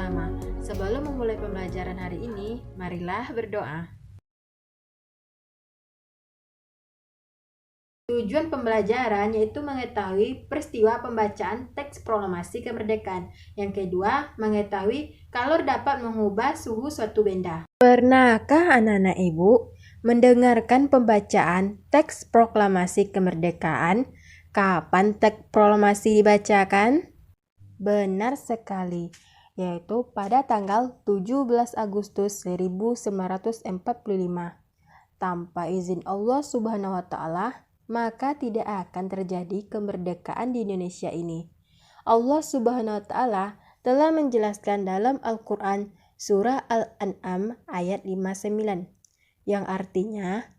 bersama. Sebelum memulai pembelajaran hari ini, marilah berdoa. Tujuan pembelajaran yaitu mengetahui peristiwa pembacaan teks proklamasi kemerdekaan. Yang kedua, mengetahui kalor dapat mengubah suhu suatu benda. Pernahkah anak-anak ibu mendengarkan pembacaan teks proklamasi kemerdekaan? Kapan teks proklamasi dibacakan? Benar sekali, yaitu pada tanggal 17 Agustus 1945. Tanpa izin Allah Subhanahu wa Ta'ala, maka tidak akan terjadi kemerdekaan di Indonesia ini. Allah Subhanahu wa Ta'ala telah menjelaskan dalam Al-Quran surah Al-An'am ayat 59, yang artinya,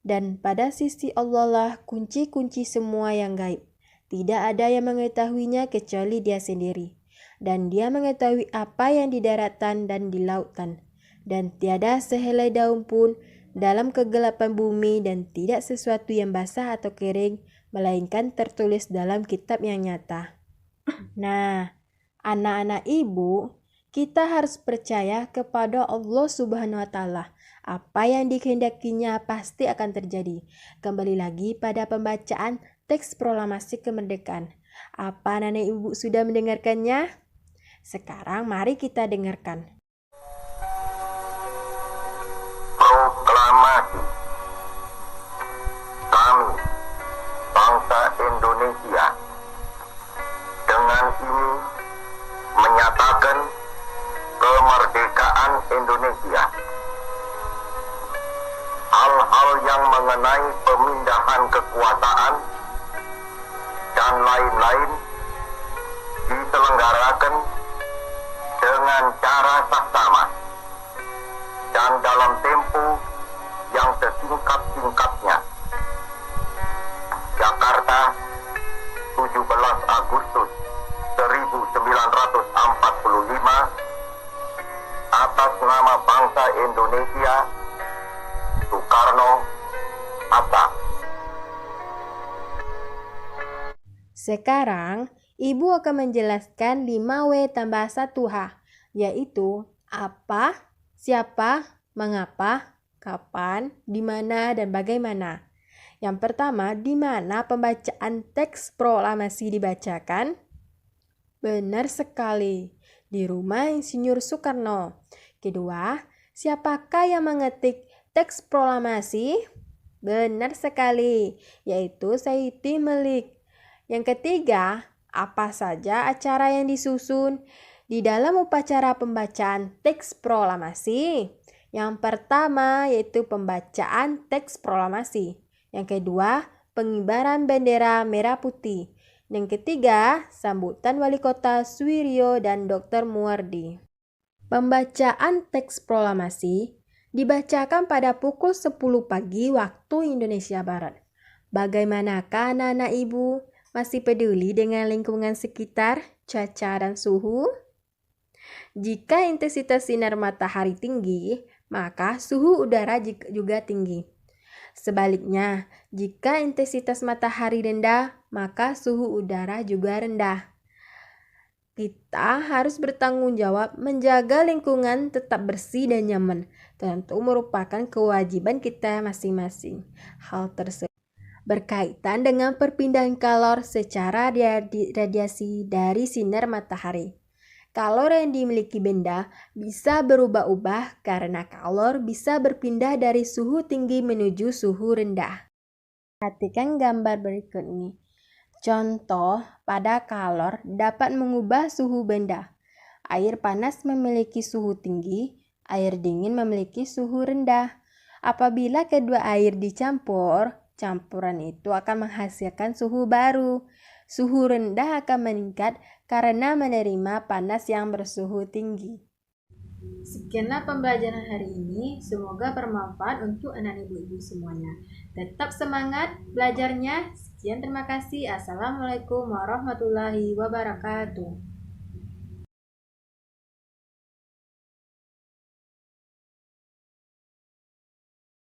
dan pada sisi Allah lah kunci-kunci semua yang gaib. Tidak ada yang mengetahuinya kecuali Dia sendiri. Dan Dia mengetahui apa yang di daratan dan di lautan. Dan tiada sehelai daun pun dalam kegelapan bumi dan tidak sesuatu yang basah atau kering, melainkan tertulis dalam kitab yang nyata. Nah, anak-anak ibu, kita harus percaya kepada Allah Subhanahu wa Ta'ala. Apa yang dikehendakinya pasti akan terjadi. Kembali lagi pada pembacaan teks proklamasi kemerdekaan. Apa anak-anak ibu sudah mendengarkannya? Sekarang mari kita dengarkan. Proklamasi. Kami, bangsa Indonesia, dengan ini menyatakan kemerdekaan Indonesia. Hal-hal yang mengenai pemindahan kekuasaan dan lain-lain diselenggarakan dengan cara saksama dan dalam tempo yang sesingkat-singkatnya. Jakarta, 17 Agustus 1945, atas nama bangsa Indonesia, Soekarno, Hatta. Sekarang, Ibu akan menjelaskan 5W tambah 1H, yaitu apa, siapa, mengapa, kapan, di mana, dan bagaimana. Yang pertama, di mana pembacaan teks proklamasi dibacakan? Benar sekali, di rumah Insinyur Soekarno. Kedua, siapakah yang mengetik teks proklamasi? Benar sekali, yaitu Sayyidi Melik. Yang ketiga, apa saja acara yang disusun di dalam upacara pembacaan teks proklamasi? Yang pertama yaitu pembacaan teks proklamasi. Yang kedua, pengibaran bendera merah putih. Yang ketiga, sambutan Wali Kota Suwiryo dan Dr. Muwardi. Pembacaan teks proklamasi dibacakan pada pukul 10 pagi waktu Indonesia Barat. Bagaimanakah anak-anak ibu? Masih peduli dengan lingkungan sekitar, cuaca, dan suhu? Jika intensitas sinar matahari tinggi, maka suhu udara juga tinggi. Sebaliknya, jika intensitas matahari rendah, maka suhu udara juga rendah. Kita harus bertanggung jawab menjaga lingkungan tetap bersih dan nyaman. Tentu merupakan kewajiban kita masing-masing. Hal tersebut berkaitan dengan perpindahan kalor secara radiasi dari sinar matahari. Kalor yang dimiliki benda bisa berubah-ubah karena kalor bisa berpindah dari suhu tinggi menuju suhu rendah. Perhatikan gambar berikut ini. Contoh pada kalor dapat mengubah suhu benda. Air panas memiliki suhu tinggi, air dingin memiliki suhu rendah. Apabila kedua air dicampur, campuran itu akan menghasilkan suhu baru. Suhu rendah akan meningkat karena menerima panas yang bersuhu tinggi. Sekianlah pembelajaran hari ini. Semoga bermanfaat untuk anak ibu-ibu semuanya. Tetap semangat belajarnya. Sekian, terima kasih. Assalamualaikum warahmatullahi wabarakatuh.